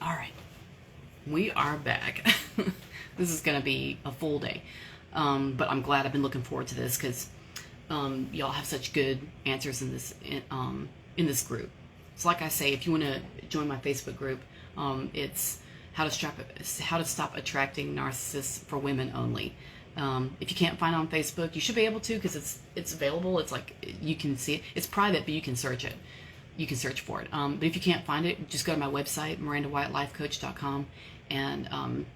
All right, we are back. This is going to be a full day, but I'm glad. I've been looking forward to this because y'all have such good answers in this group. So, like I say, if you want to join my Facebook group, it's how to stop attracting narcissists for women only. If you can't find it on Facebook, you should be able to because it's available. It's like you can see it. It's private, but you can search it. You can search for it. But if you can't find it, just go to my website, MirandaWhiteLifeCoach.com, and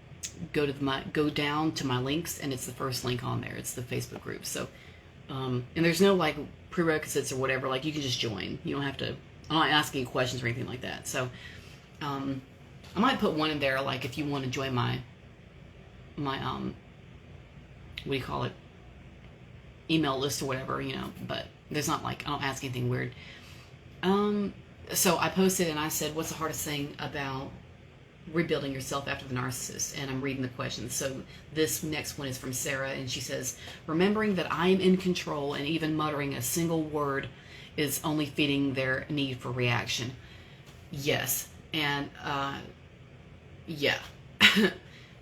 go down to my links, and it's the first link on there. It's the Facebook group. So, and there's no like prerequisites or whatever. Like you can just join. You don't have to. I'm not asking questions or anything like that. So, I might put one in there, like if you want to join my what do you call it? Email list or whatever, But there's not like I don't ask anything weird. So I posted and I said, what's the hardest thing about rebuilding yourself after the narcissist? And I'm reading the questions. So this next one is from Sarah, and she says, remembering that I am in control and even muttering a single word is only feeding their need for reaction. Yes. And, yeah.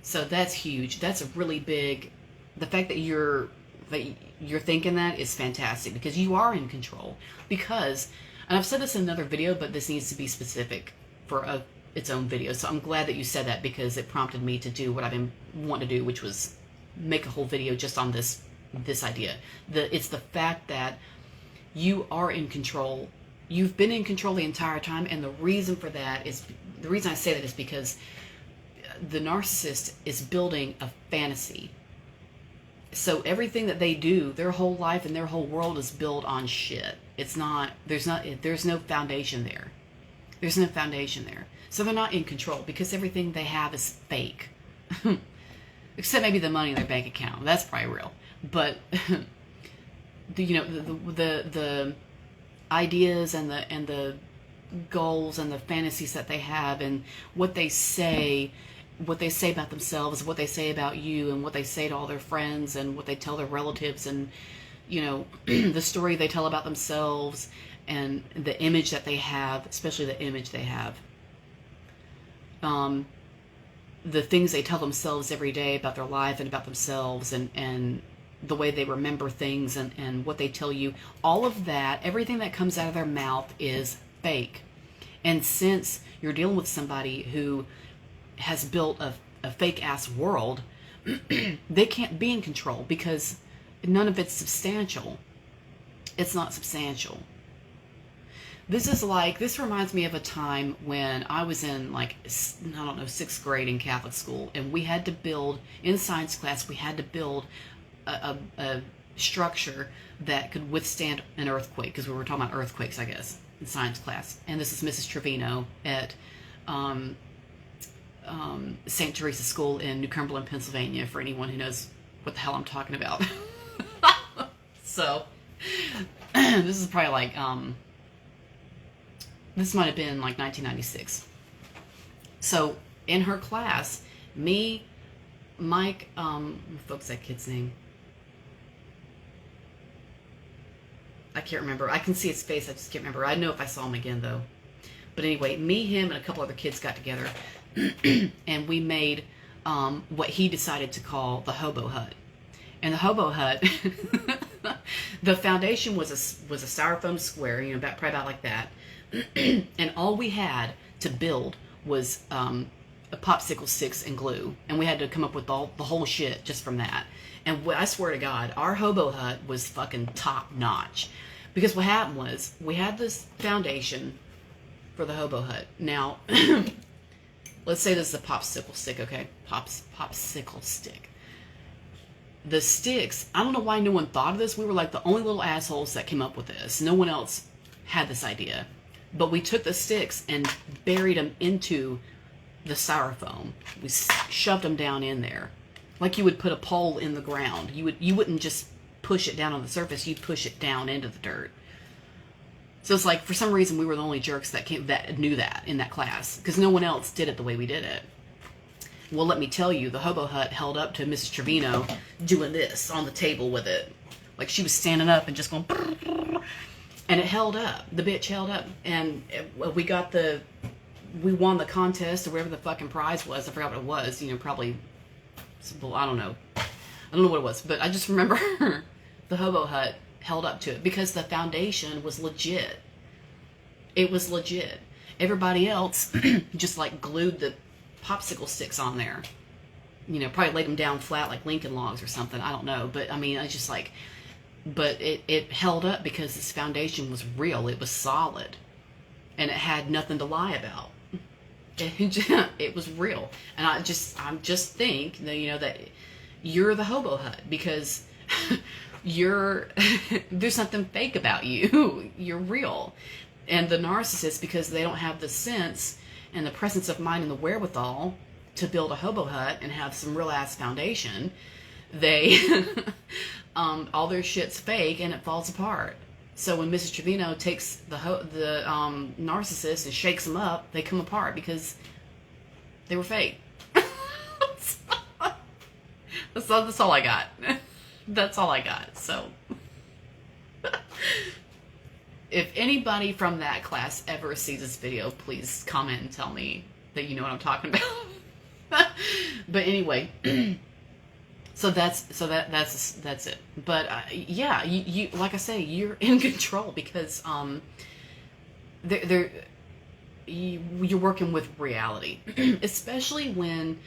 So that's huge. That's a really big, the fact that you're thinking that is fantastic because you are in control. Because, and I've said this in another video, but this needs to be specific for its own video. So I'm glad that you said that because it prompted me to do what I've been wanting to do, which was make a whole video just on this idea. It's the fact that you are in control. You've been in control the entire time, and the reason for that is, the reason I say that is because the narcissist is building a fantasy. So everything that they do, their whole life and their whole world is built on shit. There's no foundation there. There's no foundation there. So they're not in control because everything they have is fake. Except maybe the money in their bank account. That's probably real. But the ideas and the goals and the fantasies that they have and what they say about themselves, what they say about you, and what they say to all their friends, and what they tell their relatives, and the story they tell about themselves, and the image that they have, especially the image they have, the things they tell themselves every day about their life and about themselves, and the way they remember things, and what they tell you, all of that, everything that comes out of their mouth is fake. And since you're dealing with somebody who has built a fake ass world, they can't be in control because none of it's substantial. It's not substantial. This reminds me of a time when I was in, like, I don't know, 6th grade in Catholic school, and we had to build, in science class, we had to build a structure that could withstand an earthquake, because we were talking about earthquakes, I guess, in science class. And this is Mrs. Trevino at St. Teresa School in New Cumberland, Pennsylvania, for anyone who knows what the hell I'm talking about. So, this is probably like, this might have been like 1996. So, in her class, me, Mike, what's that kid's name? I can't remember. I can see his face, I just can't remember. I know if I saw him again, though. But anyway, me, him, and a couple other kids got together, and we made what he decided to call the hobo hut. And the hobo hut, the foundation was a styrofoam square, probably about like that. And all we had to build was a popsicle sticks and glue, and we had to come up with the whole shit just from that. And I swear to God, our hobo hut was fucking top notch, because what happened was we had this foundation for the hobo hut. Now, let's say this is a popsicle stick, okay? Popsicle stick. The sticks, I don't know why no one thought of this. We were like the only little assholes that came up with this. No one else had this idea. But we took the sticks and buried them into the styrofoam. We shoved them down in there. Like you would put a pole in the ground. You wouldn't just push it down on the surface. You'd push it down into the dirt. So it's like, for some reason, we were the only jerks that knew that in that class, because no one else did it the way we did it. Well, let me tell you, the hobo hut held up to Mrs. Trevino doing this on the table with it. Like she was standing up and just going, and it held up. The bitch held up. And we got the we won the contest or whatever the fucking prize was. I forgot what it was. Probably, I don't know. I don't know what it was, but I just remember the Hobo Hut held up to it because the foundation was legit. It was legit. Everybody else just like glued the popsicle sticks on there. Probably laid them down flat like Lincoln logs or something. I don't know. But I mean, I just like, but it held up because this foundation was real. It was solid. And it had nothing to lie about. It was real. And I just think that, that you're the Hobo Hut because there's something fake about you. You're real. And the narcissist, because they don't have the sense and the presence of mind and the wherewithal to build a Hobo Hut and have some real ass foundation, they all their shit's fake and it falls apart. So when Mrs. Trevino takes the narcissist and shakes them up, they come apart because they were fake. That's all I got. That's all I got. So if anybody from that class ever sees this video, please comment and tell me that you know what I'm talking about. But anyway, so that's it. But yeah, you like I say, you're in control because you're working with reality, especially when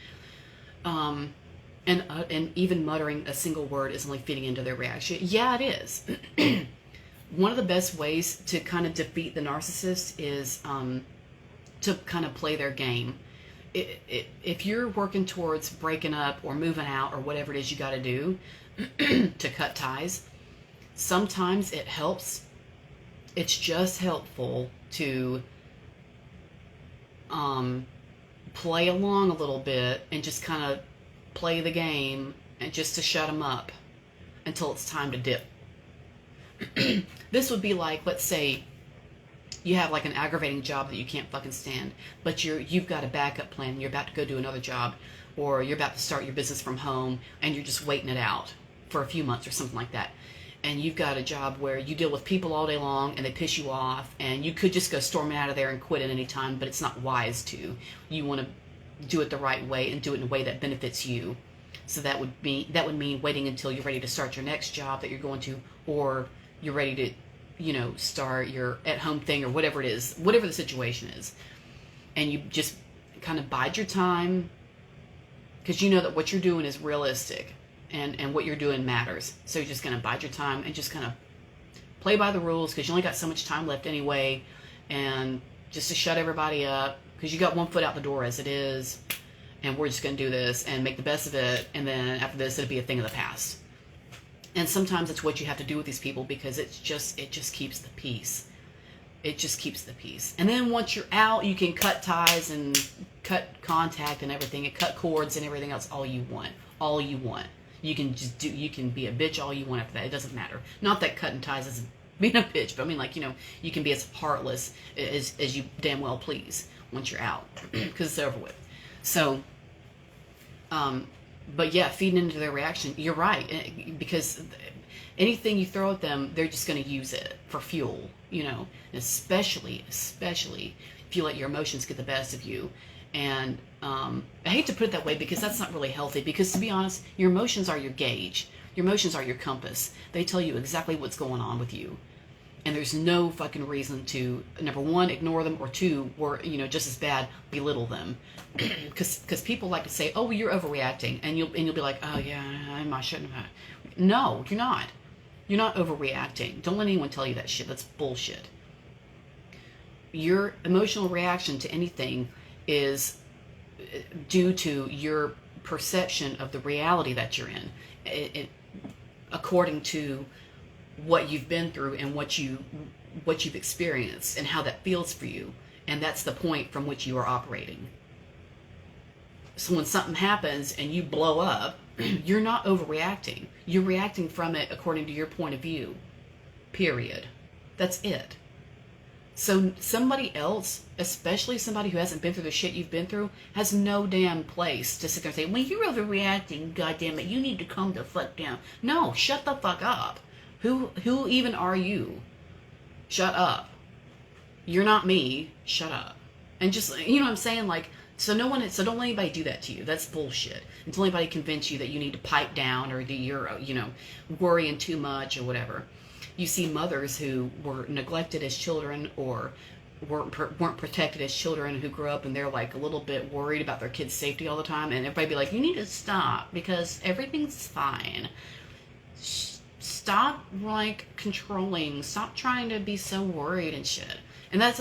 and even muttering a single word is only feeding into their reaction. Yeah, it is. One of the best ways to kind of defeat the narcissist is to kind of play their game. If you're working towards breaking up or moving out or whatever it is you got to do to cut ties, sometimes it helps. It's just helpful to play along a little bit and just kind of play the game and just to shut them up until it's time to dip. This would be like, let's say you have like an aggravating job that you can't fucking stand, but you've got a backup plan. You're about to go do another job, or you're about to start your business from home, and you're just waiting it out for a few months or something like that. And you've got a job where you deal with people all day long, and they piss you off, and you could just go storming out of there and quit at any time, but it's not wise to. You want to do it the right way and do it in a way that benefits you. So that would mean waiting until you're ready to start your next job that you're going to, or you're ready to start your at-home thing or whatever it is, whatever the situation is. And you just kind of bide your time because you know that what you're doing is realistic and what you're doing matters. So you're just going to bide your time and just kind of play by the rules because you only got so much time left anyway, and just to shut everybody up because you got one foot out the door as it is, and we're just going to do this and make the best of it, and then after this it'll be a thing of the past. And sometimes it's what you have to do with these people because it just keeps the peace. It just keeps the peace. And then once you're out, you can cut ties and cut contact and everything, and cut cords and everything else all you want. All you want. You can be a bitch all you want after that. It doesn't matter. Not that cutting ties is being a bitch, but I mean, like, you can be as heartless as you damn well please once you're out because it's over with. So, but yeah, feeding into their reaction, you're right, because anything you throw at them, they're just going to use it for fuel, especially if you let your emotions get the best of you. And I hate to put it that way because that's not really healthy, because to be honest, your emotions are your gauge. Your emotions are your compass. They tell you exactly what's going on with you. And there's no fucking reason to, number one, ignore them, or two, or, just as bad, belittle them. Because people like to say, oh, well, you're overreacting. And you'll be like, oh, yeah, I shouldn't have. No, you're not. You're not overreacting. Don't let anyone tell you that shit. That's bullshit. Your emotional reaction to anything is due to your perception of the reality that you're in. According to what you've been through and what you've experienced and how that feels for you. And that's the point from which you are operating. So when something happens and you blow up, you're not overreacting. You're reacting from it according to your point of view. Period. That's it. So somebody else, especially somebody who hasn't been through the shit you've been through, has no damn place to sit there and say, well, you're overreacting, goddammit, you need to calm the fuck down. No, shut the fuck up. Who even are you? Shut up. You're not me. Shut up. And just, you know what I'm saying? Like, so don't let anybody do that to you. That's bullshit. Until anybody convince you that you need to pipe down or that you're, worrying too much or whatever. You see mothers who were neglected as children or weren't protected as children, who grew up and they're like a little bit worried about their kids' safety all the time, and everybody be like, you need to stop because everything's fine. Stop like controlling. Stop trying to be so worried and shit. And that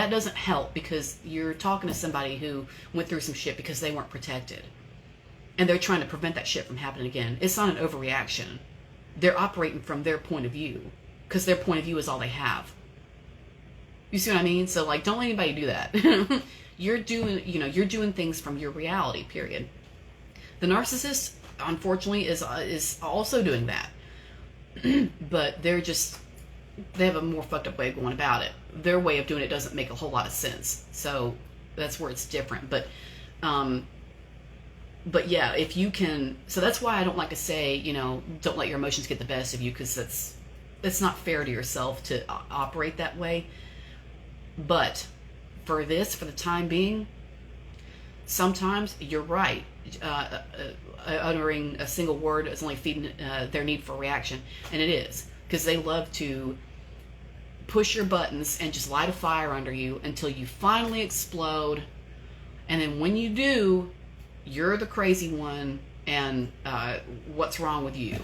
doesn't help, because you're talking to somebody who went through some shit because they weren't protected. And they're trying to prevent that shit from happening again. It's not an overreaction. They're operating from their point of view, because their point of view is all they have. You see what I mean? So like, don't let anybody do that. You're doing things from your reality, period. The narcissist, unfortunately, is also doing that. But they have a more fucked up way of going about it. Their way of doing it doesn't make a whole lot of sense. So that's where it's different. But yeah, if you can, so that's why I don't like to say, don't let your emotions get the best of you, because that's not fair to yourself to operate that way. But for the time being, sometimes you're right. Uttering a single word is only feeding their need for reaction. And it is, because they love to push your buttons and just light a fire under you until you finally explode. And then when you do, you're the crazy one, and what's wrong with you?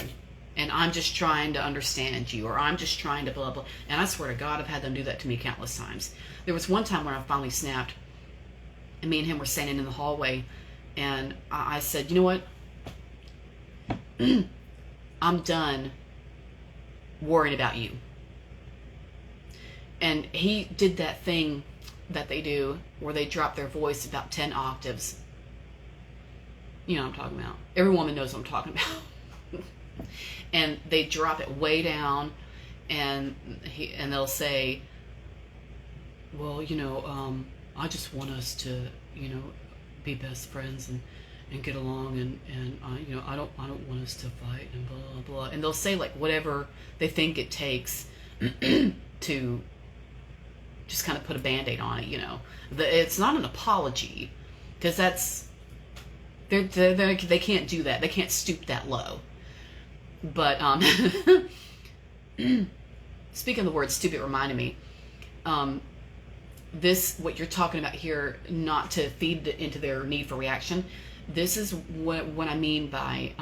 And I'm just trying to understand you, or I'm just trying to blah, blah. And I swear to God, I've had them do that to me countless times. There was one time when I finally snapped, and me and him were standing in the hallway, and I said, you know what? I'm done worrying about you. And he did that thing that they do where they drop their voice about 10 octaves. You know what I'm talking about. Every woman knows what I'm talking about. And they drop it way down, and they'll say, well, I just want us to, be best friends and get along, and I don't want us to fight and blah blah. And they'll say like whatever they think it takes to just kind of put a Band-Aid on it. It's not an apology, because that's they can't do that. They can't stoop that low. But speaking of the word stupid, reminded me, what you're talking about here, not to feed into their need for reaction. This is what I mean by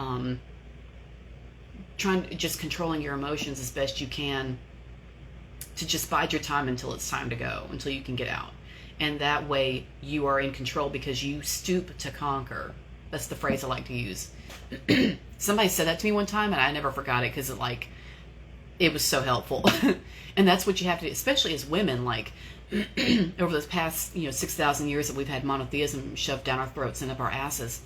just controlling your emotions as best you can, to just bide your time until it's time to go, until you can get out. And that way you are in control, because you stoop to conquer. That's the phrase I like to use. Somebody said that to me one time, and I never forgot it, because it was so helpful. And that's what you have to do, especially as women. Like, over those past 6,000 years that we've had monotheism shoved down our throats and up our asses,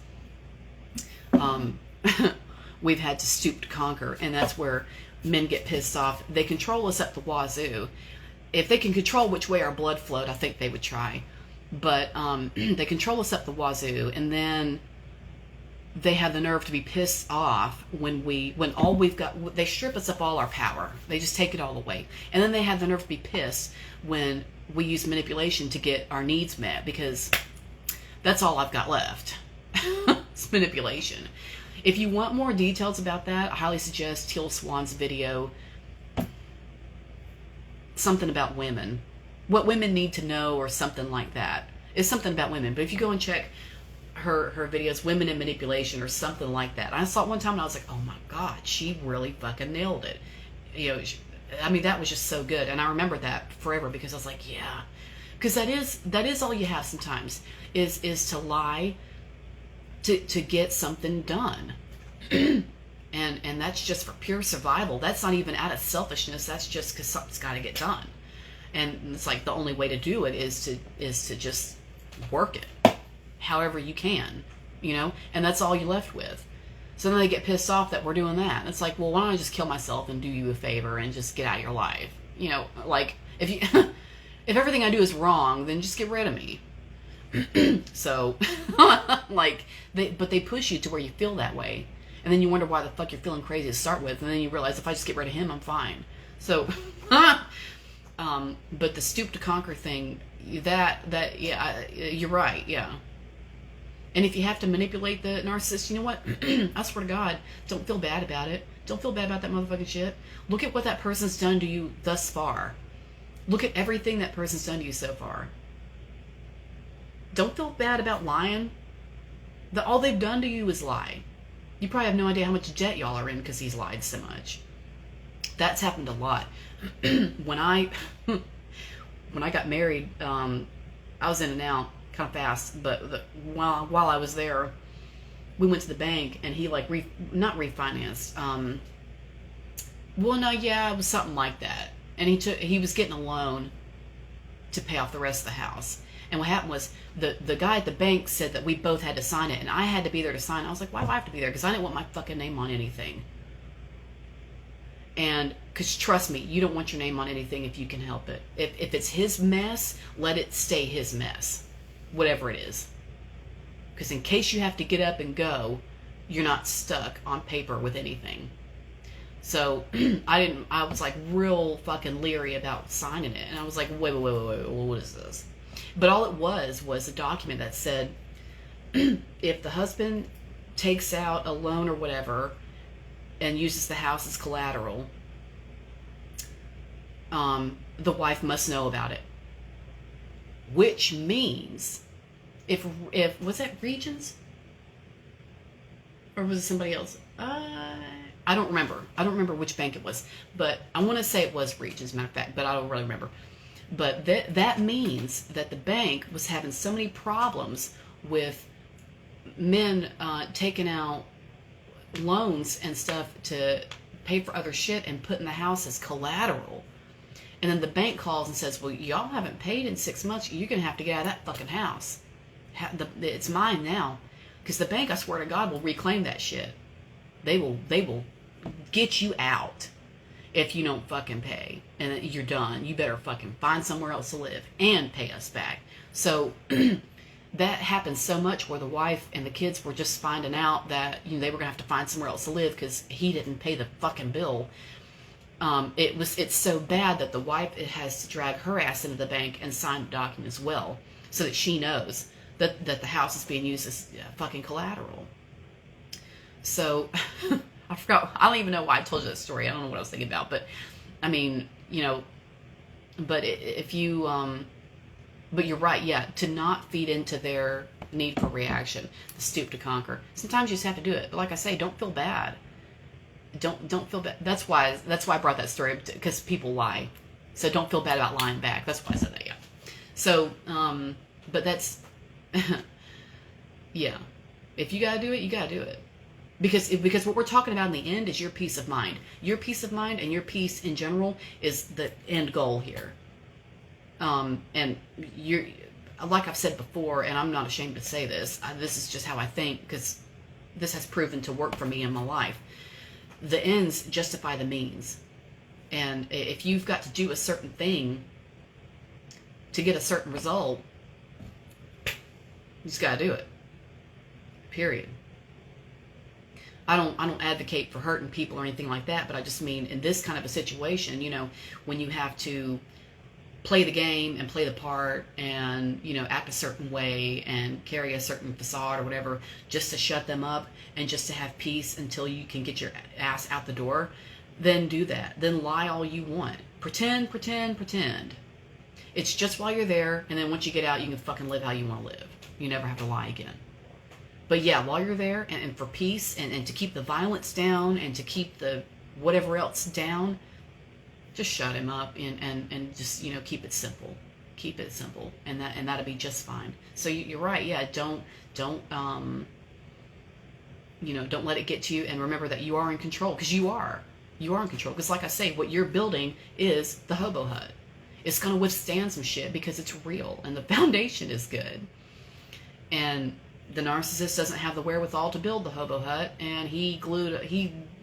we've had to stoop to conquer. And that's where men get pissed off. They control us up the wazoo. If they can control which way our blood flowed, I think they would try. But they control us up the wazoo, and then they have the nerve to be pissed off when all we've got, they strip us of all our power. They just take it all away. And then they have the nerve to be pissed when we use manipulation to get our needs met, because that's all I've got left. It's manipulation. If you want more details about that, I highly suggest Teal Swan's video, something about women. What women need to know, or something like that. It's something about women. But if you go and check her videos, Women in Manipulation, or something like that. I saw it one time and I was like, oh my God, she really fucking nailed it. That was just so good. And I remember that forever, because I was like, yeah. Because that is all you have sometimes, is to lie to get something done. and that's just for pure survival. That's not even out of selfishness. That's just because something's got to get done. And it's like the only way to do it is to just work it however you can, and that's all you're left with. So then they get pissed off that we're doing that. And it's like, well, why don't I just kill myself and do you a favor and just get out of your life? Like, if you if everything I do is wrong, then just get rid of me. So like, they push you to where you feel that way, and then you wonder why the fuck you're feeling crazy to start with, and then you realize, if I just get rid of him, I'm fine. So But the stoop to conquer thing, yeah, you're right, yeah. And if you have to manipulate the narcissist, you know what? I swear to God, don't feel bad about it. Don't feel bad about that motherfucking shit. Look at what that person's done to you thus far. Look at everything that person's done to you so far. Don't feel bad about lying. All they've done to you is lie. You probably have no idea how much debt y'all are in because he's lied so much. That's happened a lot. when I got married, I was in and out kind of fast, but while I was there, we went to the bank and he like not refinanced. Well, no, yeah, it was something like that. And he was getting a loan to pay off the rest of the house. And what happened was the guy at the bank said that we both had to sign it, and I had to be there to sign it. I was like, why do I have to be there? Because I didn't want my fucking name on anything. And because trust me, you don't want your name on anything if you can help it. If it's his mess, let it stay his mess, whatever it is. Because in case you have to get up and go, you're not stuck on paper with anything. So I was like real fucking leery about signing it. And I was like, wait, what is this? But all it was a document that said, if the husband takes out a loan or whatever and uses the house as collateral, the wife must know about it. Which means, if was that Regions? Or was it somebody else? I don't remember. I don't remember which bank it was. But I want to say it was Regions, matter of fact, but I don't really remember. But that means that the bank was having so many problems with men taking out loans and stuff to pay for other shit and putting the house as collateral. And then the bank calls and says, well, y'all haven't paid in 6 months. You're going to have to get out of that fucking house. It's mine now. Because the bank, I swear to God, will reclaim that shit. They will get you out if you don't fucking pay. And you're done. You better fucking find somewhere else to live and pay us back. So that happened so much where the wife and the kids were just finding out that they were going to have to find somewhere else to live because he didn't pay the fucking bill. It's so bad that the wife has to drag her ass into the bank and sign the document as well, so that she knows that the house is being used as fucking collateral. So I forgot. I don't even know why I told you that story. I don't know what I was thinking about, but I mean, but if you, but you're right. Yeah, to not feed into their need for reaction, the stoop to conquer. Sometimes you just have to do it. But like I say, don't feel bad. Don't feel bad. That's why I brought that story up, because people lie. So don't feel bad about lying back. That's why I said that. Yeah. So, but that's, yeah. If you gotta do it, you gotta do it. Because what we're talking about in the end is your peace of mind. Your peace of mind and your peace in general is the end goal here. And you're, like I've said before, and I'm not ashamed to say this, this is just how I think, because this has proven to work for me in my life. The ends justify the means. And if you've got to do a certain thing to get a certain result, you just gotta do it. Period. I don't advocate for hurting people or anything like that, but I just mean in this kind of a situation, when you have to play the game and play the part and, act a certain way and carry a certain facade or whatever just to shut them up and just to have peace until you can get your ass out the door, then do that. Then lie all you want. Pretend. It's just while you're there, and then once you get out, you can fucking live how you want to live. You never have to lie again. But yeah, while you're there, and for peace, and to keep the violence down, and to keep the whatever else down, just shut him up, and just, keep it simple. Keep it simple, and that'll be just fine. So you're right, yeah, don't let it get to you, and remember that you are in control, because you are in control, because like I say, what you're building is the hobo hut. It's going to withstand some shit, because it's real, and the foundation is good. And the narcissist doesn't have the wherewithal to build the hobo hut, and he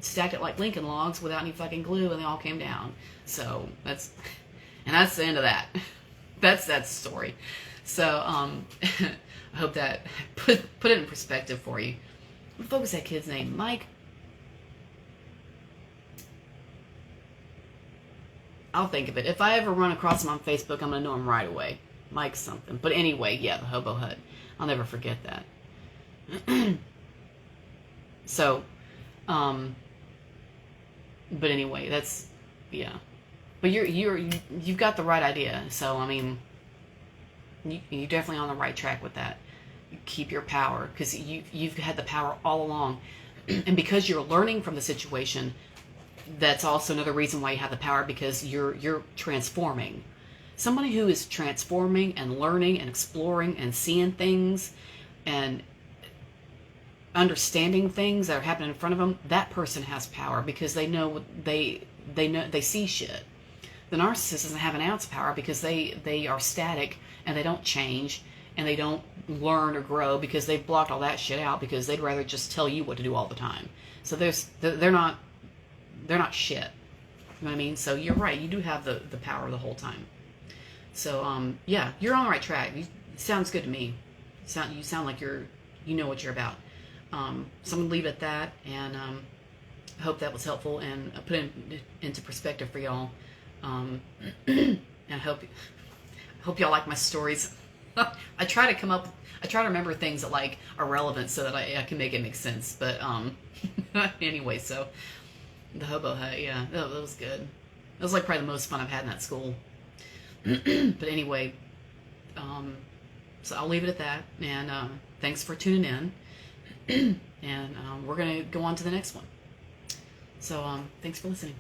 stacked it like Lincoln logs without any fucking glue, and they all came down. So that's the end of that. That's that story. So I hope that put it in perspective for you. What was that kid's name? Mike? I'll think of it. If I ever run across him on Facebook, I'm gonna know him right away. Mike something. But anyway, yeah, the Hobo Hut. I'll never forget that. So, but anyway, that's, yeah. But you've got the right idea. So I mean, you're definitely on the right track with that. You keep your power, because you've had the power all along, and because you're learning from the situation, that's also another reason why you have the power, because you're transforming. Somebody who is transforming and learning and exploring and seeing things and understanding things that are happening in front of them, that person has power, because they know they see shit. The narcissist doesn't have an ounce of power, because they are static and they don't change and they don't learn or grow, because they've blocked all that shit out, because they'd rather just tell you what to do all the time. So they're not shit. You know what I mean? So you're right. You do have the power the whole time. So yeah, you're on the right track. Sounds good to me. You sound like you know what you're about. So I'm gonna leave it at that, and I hope that was helpful and put it into perspective for y'all. And I hope y'all like my stories. I try to remember things that like are relevant, so that I can make it make sense. But anyway, so the Hobo Hut, yeah, that was good. It was like probably the most fun I've had in that school. But anyway, so I'll leave it at that, and thanks for tuning in, and we're gonna go on to the next one. So thanks for listening.